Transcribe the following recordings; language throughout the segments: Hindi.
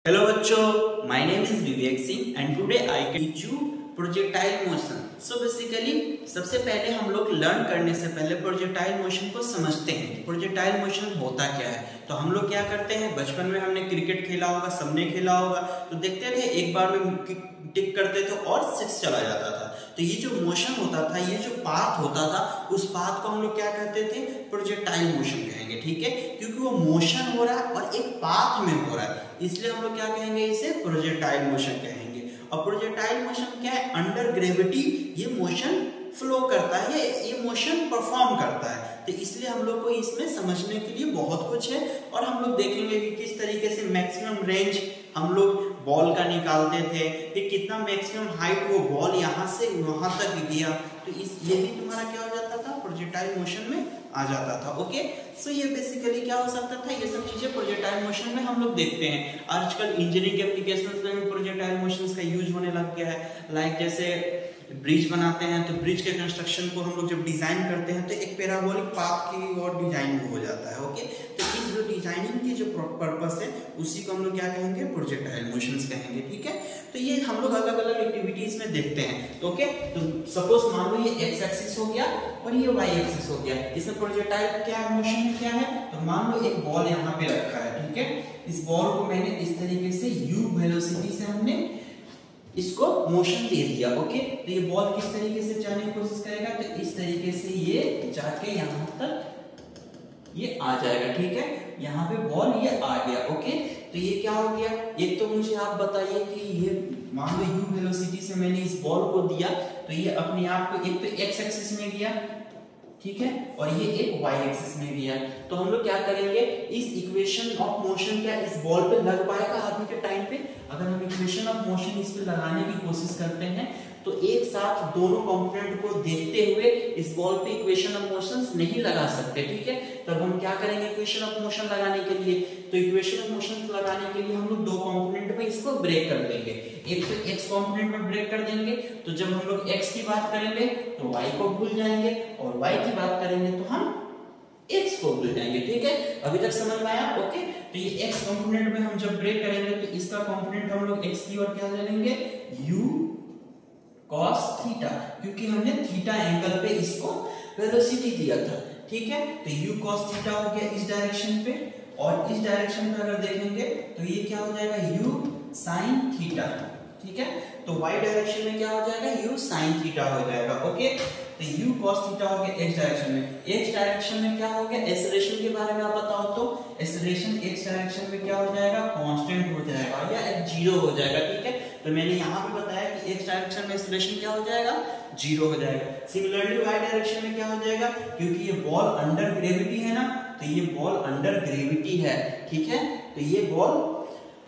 हेलो बच्चों, my name is Vivek Singh and today I can teach you projectile motion. So basically सबसे पहले हम लोग लर्न करने से पहले प्रोजेक्टाइल मोशन को समझते हैं। प्रोजेक्टाइल मोशन होता क्या है। तो हम लोग क्या करते हैं, बचपन में हमने क्रिकेट खेला होगा, सबने खेला होगा, तो देखते थे एक बार में टिक करते थे और सिक्स चला जाता था। तो ये जो मोशन होता था, ये जो पाथ होता था, उस पाथ को हम लोग क्या कहते थे, प्रोजेक्टाइल मोशन कहेंगे। ठीक है, क्योंकि वो मोशन हो रहा है और एक पाथ में हो रहा है, इसलिए हम लोग क्या कहेंगे, इसे प्रोजेक्टाइल मोशन कहेंगे। और प्रोजेक्टाइल मोशन क्या है, अंडर ग्रेविटी ये मोशन फ्लो करता है, ये मोशन परफॉर्म करता है। तो इसलिए हम लोग को इसमें समझने के लिए बहुत कुछ है और हम लोग देखेंगे कि किस तरीके से मैक्सिमम रेंज हम लोग बॉल का निकालते थे, कि कितना मैक्सिमम हाइट वो बॉल यहाँ से वहां तक गया। तो ये भी तुम्हारा क्या हो जाता था, प्रोजेक्टाइल मोशन में आ जाता था। ओके, सो ये बेसिकली क्या हो सकता था, ये सब चीजें प्रोजेक्टाइल मोशन में हम लोग देखते हैं। आजकल इंजीनियरिंग एप्लीकेशंस में भी प्रोजेक्टाइल मोशंस का यूज होने लग गया है। लाइक जैसे ब्रिज बनाते हैं, तो ब्रिज के कंस्ट्रक्शन को हम लोग जब डिजाइन करते हैं तो एक पैराबोलिक पाथ की और डिजाइन हो जाता है। ओके, तो इस जो डिजाइनिंग की जो पर्पस है उसी को हम लोग क्या कहेंगे, प्रोजेक्टाइल मोशंस कहेंगे। ठीक है, तो ये हम लोग अलग अलग एक्टिविटीज में देखते हैं। तो ओके, तो सपोज मान लो ये एक्स एक्सिस हो गया और ये वाई एक्सिस हो गया, इसमें प्रोजेक्टाइल क्या मोशन क्या है। तो मान लो एक बॉल यहाँ पे रखा है, ठीक है, इस बॉल को मैंने इस तरीके से u वेलोसिटी से हमने इसको मोशन दे दिया। ओके, तो ये बॉल किस तरीके से जाने की कोशिश करेगा, तो इस तरीके से ये जाके यहाँ तक ये आ जाएगा। ठीक है, यहाँ पे बॉल ये आ गया। ओके, तो ये क्या हो गया, एक तो मुझे आप बताइए कि ये मान लो u वेलोसिटी से मैंने इस बॉल को दिया, तो ये अपने आप को एक तो x एक्सिस में गया, ठीक है, और ये एक y एक्सिस में गया। तो हम लोग क्या करेंगे, इस इक्वेशन ऑफ मोशन क्या इस बॉल पे लग पाएगा अभी के टाइम पे। अगर हम इक्वेशन ऑफ मोशन इस पे लगाने की कोशिश करते हैं तो एक साथ दोनों कंपोनेंट को देखते हुए इस बॉल पे इक्वेशन ऑफ मोशंस नहीं लगा सकते। ठीक है, तब हम क्या करेंगे, इक्वेशन ऑफ मोशन लगाने के लिए, तो इक्वेशन ऑफ मोशन लगाने के लिए हम लोग दो कंपोनेंट में इसको ब्रेक कर देंगे। एक तो x कंपोनेंट में ब्रेक कर देंगे, तो जब हम लोग x की बात करेंगे तो y को भूल जाएंगे, और y की बात करेंगे तो हम x को भूल जाएंगे। ठीक है, अभी तक समझ में आया। ओके, तो ये x कंपोनेंट में हम जब ब्रेक करेंगे तो इसका कंपोनेंट हम लोग x की ओर क्या ले लेंगे, u cos थीटा, क्योंकि हमने थीटा एंगल पे इसको वेलोसिटी दिया था। ठीक है, तो u cos थीटा हो गया इस डायरेक्शन पे, और इस डायरेक्शन पे अगर देखेंगे तो ये क्या हो जाएगा, u sin थीटा। ठीक है, तो y डायरेक्शन में क्या हो जाएगा, u sin थीटा हो जाएगा। ओके, तो u cos थीटा हो गया x डायरेक्शन में। x डायरेक्शन में क्या हो गया, एक्सेलरेशन के बारे में आप बताओ तो एक्सेलरेशन x डायरेक्शन में क्या हो जाएगा, कांस्टेंट हो जाएगा या जीरो हो जाएगा। ठीक है, तो मैंने यहाँ पे बताया कि x डायरेक्शन में एक्सेलरेशन क्या हो जाएगा, जीरो हो जाएगा। सिमिलरली y डायरेक्शन में क्या हो जाएगा, क्योंकि ये बॉल अंडर ग्रेविटी है ना, तो ये बॉल अंडर ग्रेविटी है। ठीक है, तो ये बॉल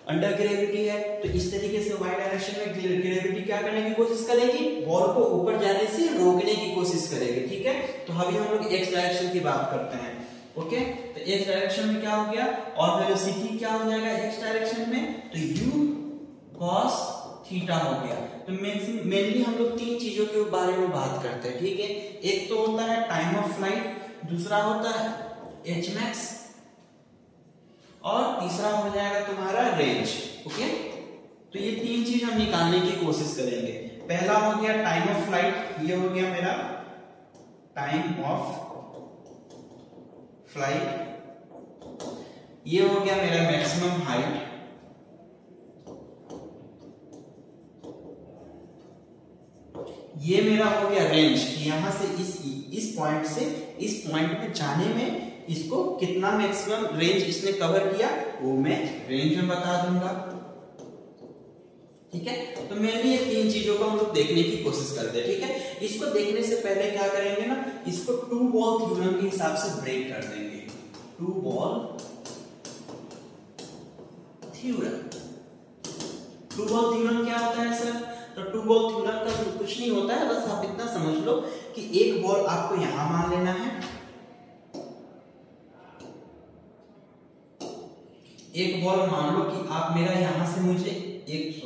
अंडर ग्रेविटी है, तो इस तरीके से y डायरेक्शन में ग्रेविटी क्या करने की कोशिश करेगी, बॉल को ऊपर जाने से रोकने की कोशिश करेगी। ठीक है, तो अभी हम लोग x डायरेक्शन की बात करते हैं। ओके, तो x डायरेक्शन में क्या हो गया, और वेलोसिटी क्या हो जाएगा x डायरेक्शन में, तो u cos थीटा हो गया। तो मेनली हम लोग तीन चीजों के बारे में बात करते हैं। ठीक है, एक तो होता है टाइम ऑफ फ्लाइट, दूसरा होता है h max, और तीसरा हो जाएगा तुम्हारा रेंज। ओके, तो ये तीन चीज हम निकालने की कोशिश करेंगे। पहला हो गया टाइम ऑफ फ्लाइट, ये हो गया मेरा टाइम ऑफ फ्लाइट, ये हो गया मेरा मैक्सिमम हाइट, ये मेरा हो गया रेंज, यहां से इस पॉइंट से इस पॉइंट में जाने में इसको कितना मैक्सिमम रेंज इसने कवर किया वो मैं रेंज में बता दूंगा। ठीक है, तो मेनली ये तीन चीजों को हम लोग देखने की कोशिश करते हैं। ठीक है, इसको देखने से पहले क्या करेंगे ना, इसको टू बॉल थ्योरम के हिसाब से ब्रेक कर देंगे। Two ball theorem, two ball theorem क्या होता है सर, तो टू बॉल थ्योरम का कुछ नहीं होता है, बस आप इतना समझ लो कि एक बॉल आपको यहां मान लेना है, एक बॉल मान लो कि आप मेरा यहां से मुझे एक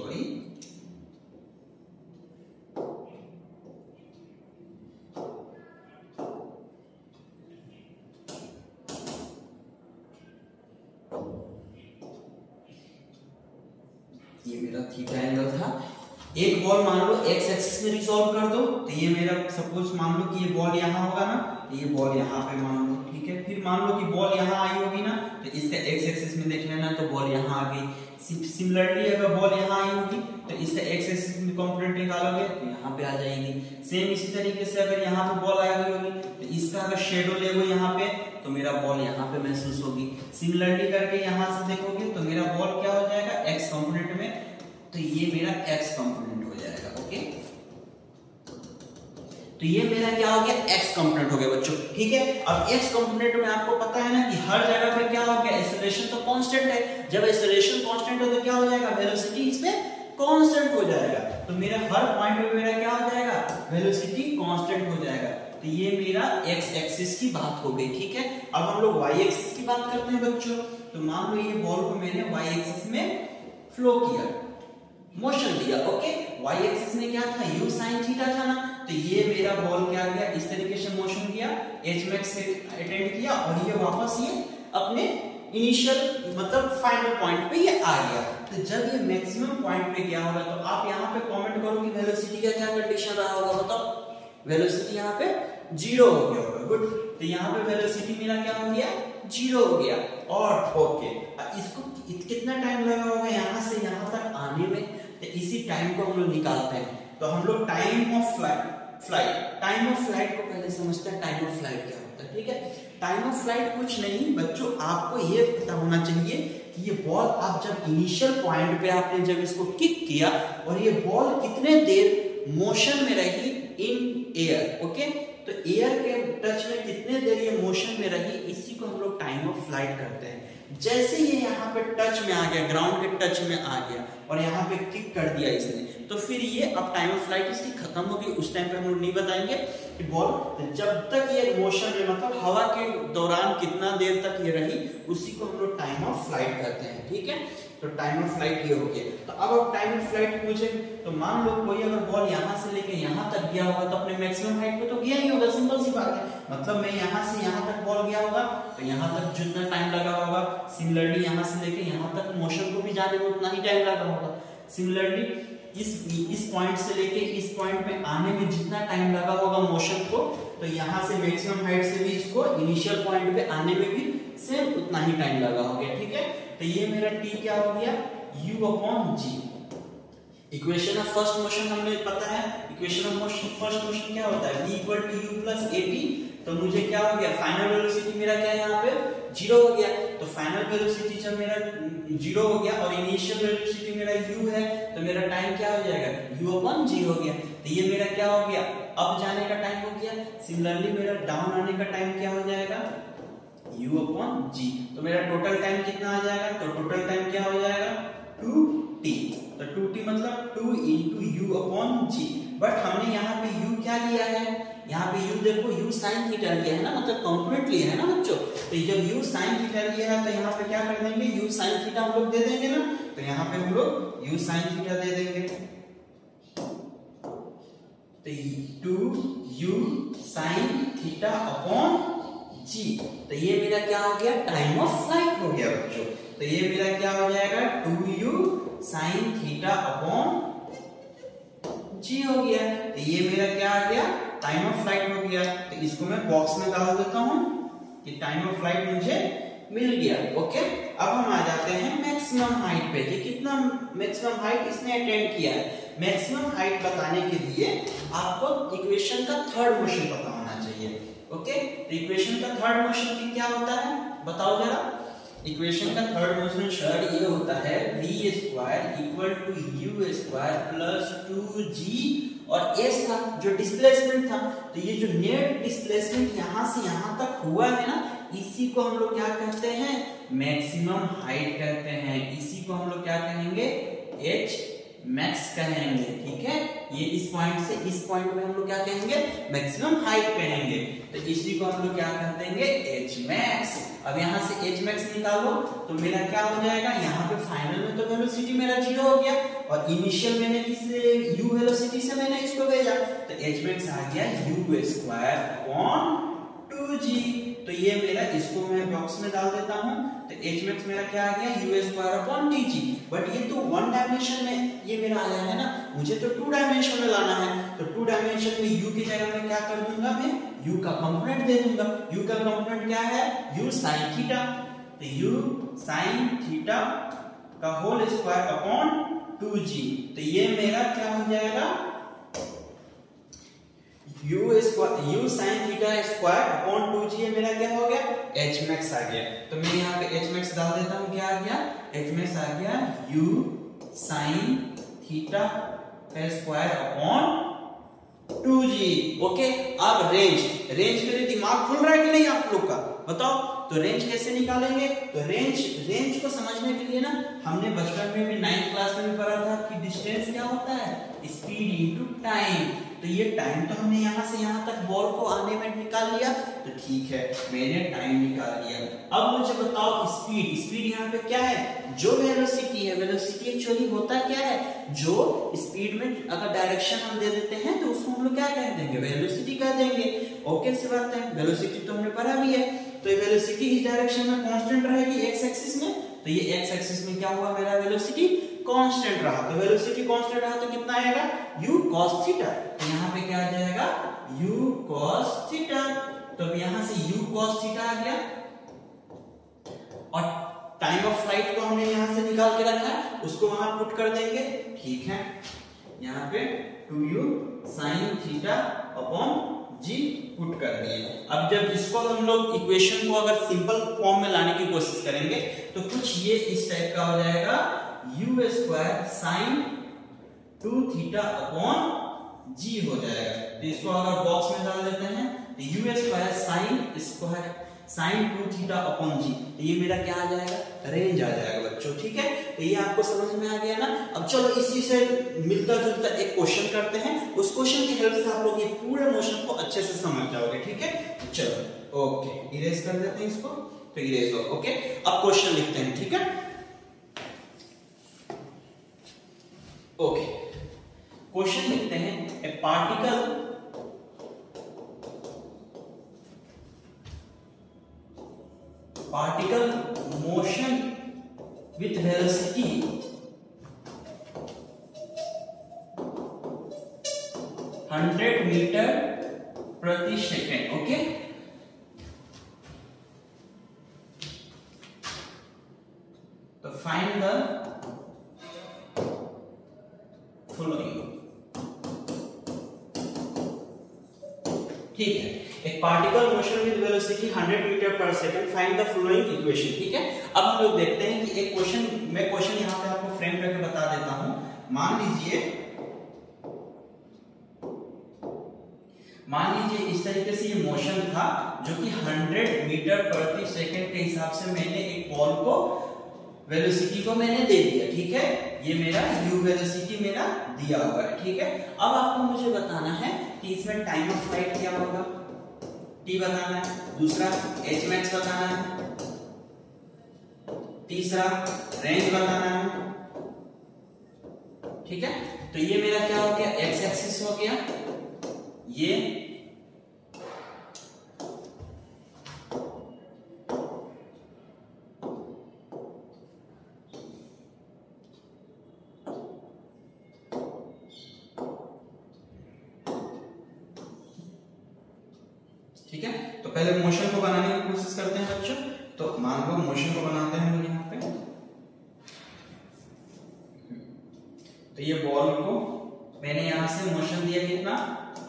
ये मेरा थीटा एंगल था। एक बॉल मान लो एक्स एक्सिस में रिजॉल्व कर दो, तो ये मेरा सपोज मान लो कि ये बॉल यहाँ होगा ना, तो ये बॉल यहाँ पे मान लो, ठीक है। फिर मान लो कि बॉल यहाँ आई होगी ना, तो इसका एक्स एक्सिस में देख लेना, तो बॉल यहाँ आ गई। सिमिलरली अगर बॉल यहाँ आई होगी तो इसका एक्स एक्सिस में कंपोनेंट निकालोगे तो यहाँ पे आ जाएगी। सेम इसी तरीके से अगर यहाँ पे बॉल आ गई होगी तो इसका अगर शेडो लेगो यहाँ पे, तो मेरा बॉल यहाँ पे महसूस होगी। सिमिलरली करके यहाँ से देखोगे तो मेरा बॉल क्या हो जाएगा, एक्स कंपोनेंट में, तो ये मेरा एक्स कंपोनेंट हो जाएगा। ओके, तो ये मेरा क्या हो गया, एक्स कंपोनेंट हो गया बच्चों, ठीक है। अब एक्स कंपोनेंट में आपको पता है ना कि हर जगह पे क्या हो गया, एक्सेलरेशन तो कांस्टेंट है। जब एक्सेलरेशन कांस्टेंट हो तो क्या हो जाएगा, वेलोसिटी इसमें कांस्टेंट हो जाएगा। तो मेरा हर पॉइंट पे मेरा क्या हो जाएगा, वेलोसिटी कांस्टेंट हो जाएगा। तो ये मेरा एक्स एक्सिस की बात हो गई, ठीक है। अब हम लोग वाई एक्सिस की बात करते हैं बच्चों। तो मान लो ये बॉल को मैंने वाई एक्सिस में फ्लो किया, मोशन दिया। ओके, वाई एक्सिस में क्या था, यू साइन थीटा था ना, तो ये मेरा बॉल क्या गया, इस तरीके से मोशन किया, एच मैक्स से अटेंड किया और ये वापस ये अपने इनिशियल मतलब फाइनल पॉइंट पे ये आ गया। तो जब ये मैक्सिमम पॉइंट पे गया होगा तो आप यहाँ पे कमेंट करो कि वेलोसिटी का क्या कंडीशन रहा होगा, बताओ। वेलोसिटी यहाँ पे 0 हो गया होगा, गुड। तो यहाँ पे वेलोसिटी मेरा क्या हो गया, 0 हो गया। और ओके, इसको कितना टाइम लगा होगा यहाँ से यहाँ तक आने में, तो इसी टाइम को हम लोग निकालते हैं। तो हम लोग time of time of flight को पहले समझते हैं। टाइम ऑफ फ्लाइट क्या होता है, ठीक है। टाइम ऑफ फ्लाइट कुछ नहीं बच्चों, आपको ये पता होना चाहिए कि ये बॉल आप जब इनिशियल पॉइंट पे आपने जब इसको किक किया और ये बॉल कितने देर मोशन में रही इन एयर। ओके, तो एयर के टच में कितने देर ये मोशन में रही, इसी को हम लोग टाइम ऑफ फ्लाइट करते हैं। जैसे ये यहाँ पे टच में आ गया, ग्राउंड के टच में आ गया और यहाँ पे किक कर दिया इसने, तो फिर ये अब टाइम ऑफ फ्लाइट इसकी खत्म होगी। उस टाइम पे हम लोग नहीं बताएंगे कि बॉल जब तक ये मोशन में मतलब हवा के दौरान कितना देर तक ये रही, उसी को हम लोग टाइम ऑफ फ्लाइट कहते हैं, ठीक है। तो टाइम ऑफ फ्लाइट ये हो गया। तो अब आप टाइम ऑफ फ्लाइट पूछे तो मान लो कोई अगर बॉल यहाँ से लेके यहाँ तक गया होगा तो अपने मैक्सिमम हाइट पे तो गया ही होगा, सिंपल सी बात है। मतलब मैं यहाँ से यहाँ तक बॉल गया होगा तो यहाँ तक जितना टाइम लगा होगा, सिमिलरली यहाँ से लेके यहाँ तक मोशन को भी जाने में उतना ही टाइम लगा होगा। सिमिलरली इस पॉइंट से लेके इस पॉइंट में आने में जितना टाइम लगा होगा मोशन को, तो यहाँ से मैक्सिमम हाइट से भी इसको इनिशियल पॉइंट पे आने में भी सेम उतना ही टाइम लगा हो गया, ठीक है। तो ये मेरा t क्या हो गया, u upon g। Equation of first motion हमने पता है, इक्वेशन ऑफ फर्स्ट मोशन क्या होता है, v equal to u plus at। तो मुझे क्या हो गया, फाइनल वेलोसिटी मेरा क्या है यहाँ पे 0 हो गया। तो फाइनल वेलोसिटी जब मेरा 0 हो गया और इनिशियल वेलोसिटी मेरा u है, तो मेरा टाइम क्या हो जाएगा, u अपॉन g हो गया। तो ये मेरा क्या हो गया, अप जाने का टाइम हो गया। सिमिलरली मेरा डाउन आने का टाइम क्या हो जाएगा, u अपॉन g। तो मेरा टोटल टाइम कितना आ जाएगा, तो टोटल टाइम क्या हो जाएगा 2t। तो 2t मतलब 2 into u upon g। But हमने यहाँ पे u क्या लिया है, यहाँ पे u देखो u sin थीटा लिया है ना, मतलब कंपोनेंट लिया है ना बच्चों। तो जब u sin थीटा लिया है तो यहाँ पे क्या कर देंगे, u sin थीटा हम लोग दे देंगे ना। तो यहाँ पे हम लोग u sin थीटा दे देंगे, तो 2u sin theta upon g। तो ये मेरा क्या हो गया, टाइम ऑफ फ्लाइट हो गया बच्चों। तो ये मेरा क्या हो जाएगा, 2u sin theta upon g हो गया। तो ये मेरा क्या आ गया, टाइम ऑफ फ्लाइट हो गया। तो इसको मैं बॉक्स में डाल देता हूं कि टाइम ऑफ फ्लाइट मुझे मिल गया। ओके, अब हम आ जाते हैं मैक्सिमम हाइट पे कि कितना मैक्सिमम हाइट इसने अटेंड किया है। मैक्सिमम हाइट बताने के लिए आपको इक्वेशन का थर्ड मोशन पता होना चाहिए। ओके, तो इक्वेशन का थर्ड मोशन क्या होता है बताओ जरा। इक्वेशन का थर्ड मोशन सर ये होता है v square equal to u square plus 2g और s था जो डिस्प्लेसमेंट था। तो ये जो नेट डिस्प्लेसमेंट यहाँ से यहाँ तक हुआ है ना, इसी को हम लोग क्या कहते हैं, मैक्सिमम हाइट कहते हैं। इसी को हम लोग क्या कहेंगे, h मैक्स कहेंगे, ठीक है। ये इस पॉइंट से इस पॉइंट में हम लोग क्या कहेंगे, मैक्सिमम हाइट कहेंगे। तो इसी को हम लोग क्या कह देंगे, h मैक्स। अब यहाँ से h मैक्स निकालो तो मेरा क्या हो जाएगा, यहाँ पे फाइनल में तो वेलोसिटी मेरा 0 हो गया और इनिशियल मैंने किससे u वेलोसिटी से मैंने इसको भेजा, तो h मैक्स आ गया u स्क्वायर अपॉन 2g। तो ये मेरा, इसको मैं बॉक्स में डाल देता हूँ। तो तो एच मैक्स मेरा क्या आ गया you square upon T G. But ये तो वन डायमेंशन में ये मेरा आया है ना, मुझे तो टू डायमेंशन में लाना है। तो टू डायमेंशन में यू की जगह में क्या कर दूंगा, मैं यू का कंपोनेंट दे दूंगा। यू का कंपोनेंट क्या है, यू साइन थीटा। तो यू साइन थीटा का होल स्क्वायर अपॉन 2g। तो ये मेरा क्या हो जाएगा, you sine theta square upon 2g। ये मेरा क्या हो गया, h मैक्स आ गया। तो मैं यहाँ पे h मैक्स डाल देता हूँ, क्या आ गया, h मैक्स आ गया u साइन थीटा का स्क्वायर अपॉन 2g। ओके, अब रेंज के लिए दिमाग खुल रहा है कि नहीं आप लोग का, बताओ। तो रेंज कैसे निकालेंगे, तो रेंज को समझने के लिए ना हमने बचपन में भी 9th क्लास में भी पढ़ा था कि डिस्टेंस क्या होता है, स्पीड इनटू टाइम। तो ये टाइम तो हमने यहाँ से यहाँ तक बॉल को आने में निकाल लिया, तो ठीक है मैंने टाइम निकाल लिया। अब मुझे बताओ स्पीड यहाँ पे क्या है, जो वेलोसिटी है, वेलोसिटी एक्चुअली होता क्या है, जो स्पीड में अगर डायरेक्शन हम दे देते हैं तो उसको हम लोग क्या कह देंगे, वेलोसिटी कह देंगे। ओके सी बात है, वेलोसिटी तो हमने पढ़ा भी है। तो ये वेलोसिटी इस डायरेक्शन में कांस्टेंट रहेगी एक्स एक्सिस में, तो ये एक्स एक्सिस में क्या हुआ, मेरा वेलोसिटी कांस्टेंट रहा। तो वेलोसिटी कांस्टेंट रहा तो कितना आएगा, u cos थीटा। तो यहाँ पे क्या आ जाएगा, u cos थीटा। तो यहाँ से u cos थीटा आ गया, और टाइम ऑफ फ्लाइट को हमने यहाँ से निकाल के रखा है, उसको वहां पुट कर देंगे, ठीक है। यहाँ पे 2u sin theta upon g put कर दिए। अब जब इसको हम लोग इक्वेशन को अगर सिंपल फॉर्म में लाने की कोशिश करेंगे तो कुछ ये इस टाइप का हो जाएगा, u square sine 2 theta upon g हो जाएगा। तो इसको अगर बॉक्स में डाल देते हैं तो u square sine 2 theta upon g, तो ये मेरा क्या आ जाएगा, रेंज आ जाएगा बच्चों, ठीक है। तो ये आपको समझ में आ गया ना। अब चलो इसी से मिलता जुलता एक क्वेश्चन करते हैं, उस क्वेश्चन की हेल्प से आप लोग ये पूरे मोशन को अच्छे से समझ जाओगे, ठीक है। चलो ओके, इरेज कर देते हैं इसको, तो इरेज हो। ओके, अब क्वेश्चन लिखते हैं, ठीक है। ओके, क्वेश्चन लिखते हैं, a particle motion with velocity 100 metre प्रति सेकेंड। ओके, तो फाइंड द फॉलोइंग। ठीक है, एक particle motion with velocity 100 metre per second, find the following equation. ठीक है, अब हम लोग देखते हैं कि एक क्वेश्चन, मैं क्वेश्चन यहां पे आपको फ्रेम करके बता देता हूं। मान लीजिए इस तरीके से ये मोशन था जो कि 100 मीटर प्रति सेकंड के हिसाब से मैंने एक बॉल को वेलोसिटी को मैंने दे दिया। ठीक है, ये मेरा u वेलोसिटी मेरा दिया हुआ है। ठीक है, अब आपको मुझे बताना है कि इसमें टाइम ऑफ फ्लाइट क्या होगा, t बताना है, दूसरा h मैक्स बताना है, तीसरा रेंज बताना है। ठीक है, तो ये मेरा क्या हो गया, x एक्सिस हो गया, ये ठीक है। तो पहले मोशन को बनाने की कोशिश करते हैं बच्चों। तो मान लो मोशन को बनाते हैं हम यहाँ पे, तो ये बॉल को मैंने यहां से मोशन दिया कितना,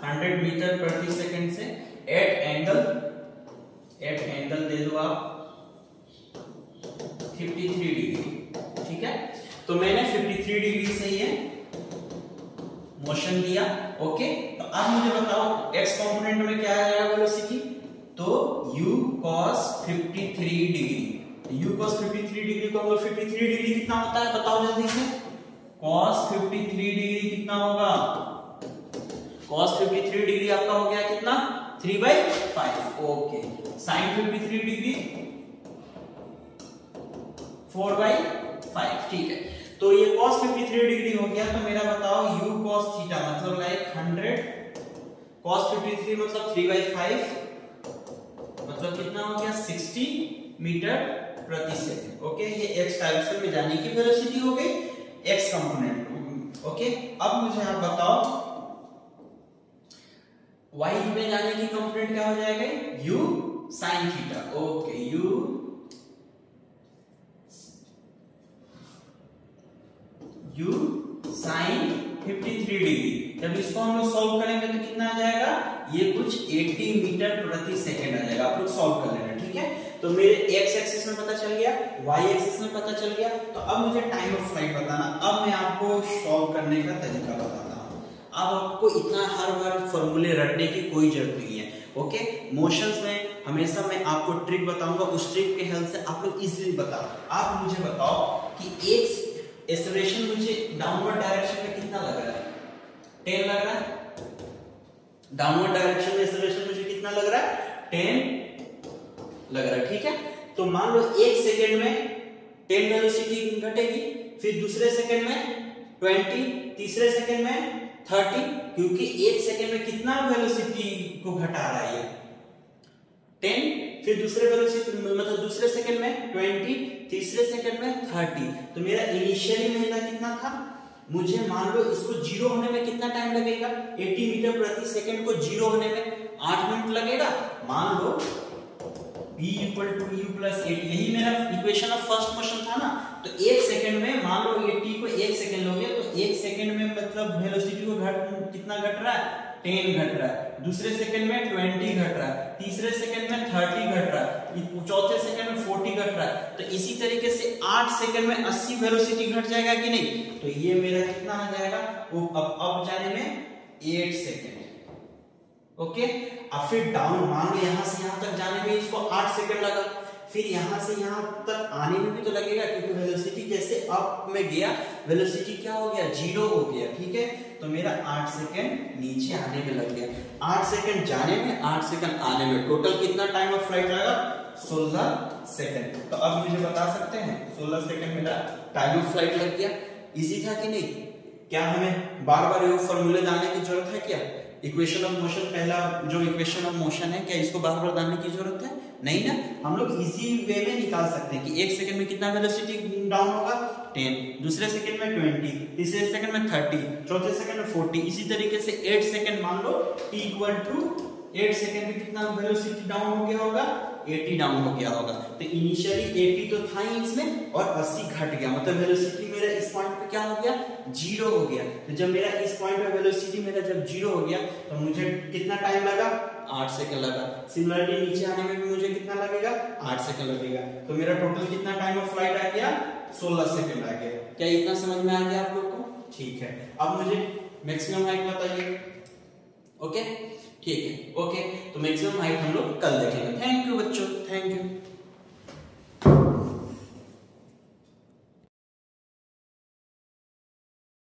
100 मीटर प्रति सेकंड से एट एंगल दे दो आप 53 डिग्री। ठीक है, तो मैंने 53 डिग्री से ये मोशन दिया। ओके, तो अब मुझे बताओ x कंपोनेंट में क्या आ जाएगा वेलोसिटी, तो u cos 53 degree. u cos 53 degree को हम लोग 53 डिग्री कितना होता है बताओ जल्दी से, cos 53 डिग्री कितना होगा, cos 53 डिग्री आपका हो गया कितना, 3/5। Okay, sin 53 degree 4/5। ठीक है, तो ये cos 53 डिग्री हो गया। तो मेरा बताओ u cos थीटा मतलब लाइक 100 cos 53 मतलब 3/5 मतलब कितना हो गया, 60 मीटर प्रति सेकंड। ओके, ये एक्स डायरेक्शन में जाने की वेलोसिटी हो गई, एक्स कंपोनेंट। ओके, अब मुझे आप बताओ वाई में जाने की कंपोनेंट क्या हो जाएगा, u sin theta. Okay, u sin 53 degree. जब इसको हम लोग सॉल्व करेंगे तो कितना आ जाएगा, ये कुछ 80 मीटर प्रति सेकंड आ जाएगा। आप लोग सॉल्व कर लेना, ठीक है। तो मेरे एक्स एक्सिस में पता चल गया, वाई एक्सिस में पता चल गया। तो अब मुझे टाइम ऑफ फ्लाइट बताना। अब मैं आपको सॉल्व करने का तरीका बताता हूं। अब आपको इतना हर बार फॉर्मूले रटने की कोई जरूरत नहीं है। ओके, मोशंस में हमेशा मैं आपको ट्रिक बताऊंगा, उस ट्रिक के हेल्प से आप लोग इजीली बताओ। आप मुझे बताओ कि एक एक्सेलरेशन मुझे डाउनवर्ड डायरेक्शन में कितना लग रहा है, 10 लग रहा है। डाउनवर्ड डायरेक्शन में एक्सेलरेशन मुझे कितना लग रहा है, 10 लग रहा है, ठीक है। तो मान लो एक सेकंड में 10 वेलोसिटी घटेगी, फिर दूसरे सेकंड में 20, तीसरे सेकंड में 30, क्योंकि एक सेकंड में कितना वेलोसिटी को घटा रहा है, 10, फिर दूसरे वेलोसिटी मतलब दूसरे सेकंड में 20, तीसरे सेकंड में 30। तो मेरा इनिशियली मेरा कितना था, मुझे मान लो इसको जीरो होने में कितना टाइम लगेगा, 80 मीटर प्रति सेकंड को जीरो होने में 8 मिनट लगेगा। मान लो v = u + 8, यही मेरा इक्वेशन ऑफ फर्स्ट मोशन था ना। तो एक सेकंड में मान लो 80 को एक सेकंड लोगे तो एक सेकंड में मतलब वेलोसिटी को कितना घट रहा है, 10 घट रहा है। दूसरे सेकंड में 20 घट रहा है, तीसरे सेकंड में 30 घट रहा है, चौथे सेकंड में 40 घट रहा है। तो इसी तरीके से 8 सेकंड में 80 वेलोसिटी घट जाएगा कि नहीं। तो ये मेरा कितना आ जाएगा, वो अब जाने में 8 सेकंड। ओके, अब फिर डाउन मान लो यहां से यहां तक जाने में इसको 8 सेकंड लगा, फिर यहां से यहां तक आने में भी तो लगेगा, क्योंकि वेलोसिटी जैसे अप में गया वेलोसिटी क्या हो गया, 0 हो गया, ठीक है। तो मेरा 8 सेकंड नीचे आने में लग गया, 8 सेकंड जाने में, 8 सेकंड आने में, टोटल कितना टाइम ऑफ फ्लाइट लगा, 16 सेकंड। तो अब मुझे बता सकते हैं 16 सेकंड मेरा टाइम ऑफ फ्लाइट लग गया। इजी था कि नहीं। क्या हमें बार बार ये फॉर्मूले डालने की जरूरत है क्या, इक्वेशन ऑफ मोशन, पहला जो इक्वेशन ऑफ मोशन है, क्या इसको बार बार डालने की जरूरत है, नहीं ना। हम लोग इजी वे में निकाल सकते हैं कि एक सेकंड में कितना वेलोसिटी डाउन होगा, 10, दूसरे सेकंड में 20, तीसरे सेकंड में 30, चौथे सेकंड में 40। इसी तरीके से 8 सेकंड मान लो t = 8 सेकंड में कितना वेलोसिटी डाउन हो गया होगा, 80 डाउन हो गया होगा। तो इनिशियली 80 तो था ही इसमें, और 80 घट गया, मतलब वेलोसिटी मेरा इस पॉइंट पे क्या हो गया, 0 हो गया। तो जब मेरा इस पॉइंट पे वेलोसिटी मेरा जब 0 हो गया तो मुझे कितना टाइम लगा, 8 सेकंड लगा। सिमिलरली नीचे आने में भी मुझे कितना लगेगा, 8 सेकंड लगेगा। तो मेरा टोटल कितना टाइम ऑफ फ्लाइट आ गया, 16 सेकंड आ गया। क्या इतना समझ में आ गया आप लोग को, ठीक है। अब मुझे मैक्सिमम हाइट बताइए। ओके, ठीक है। ओके, तो मैक्सिमम हाइट हम लोग कल देखेंगे। Thank you.